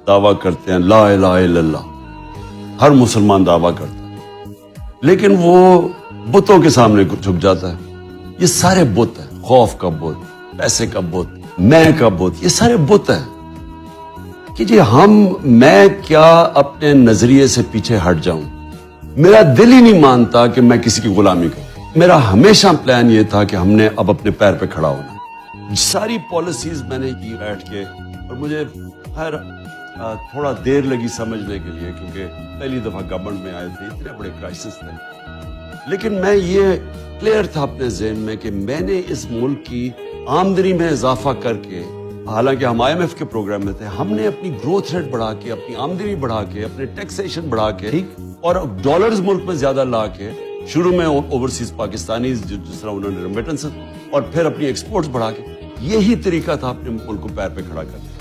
दावा करते हैं ला इलाहा इल्लल्लाह, हर मुसलमान दावा करता है, लेकिन वो बुतों के सामने झुक जाता है। ये सारे बुत हैं, खौफ का बुत, पैसे का बुत, मैं का बुत, ये सारे बुत हैं कि जी मैं क्या अपने नजरिए से पीछे हट जाऊं। मेरा दिल ही नहीं मानता कि मैं किसी की गुलामी करूं। मेरा हमेशा प्लान ये था कि हमने अब अपने पैर पे खड़ा होना। सारी पॉलिसीज मैंने की बैठ के, और मुझे खैर थोड़ा देर लगी समझने के लिए, क्योंकि पहली दफा गवर्नमेंट में आए थे, इतने बड़े क्राइसिस थे। लेकिन मैं ये क्लियर था अपने ज़हन में कि मैंने इस मुल्क की आमदनी में इजाफा करके, हालांकि हम IMF के प्रोग्राम में थे, हमने अपनी ग्रोथ रेट बढ़ा के, अपनी आमदनी बढ़ा के, अपने टैक्सेशन बढ़ा के, ठीक, और डॉलर्स मुल्क में ज्यादा ला के, शुरू में ओवरसीज पाकिस्तानी जिस तरह उन्होंने रेमिटेंस, और फिर अपनी एक्सपोर्ट्स बढ़ा के, यही तरीका था अपने मुल्क को पैर पे खड़ा करने।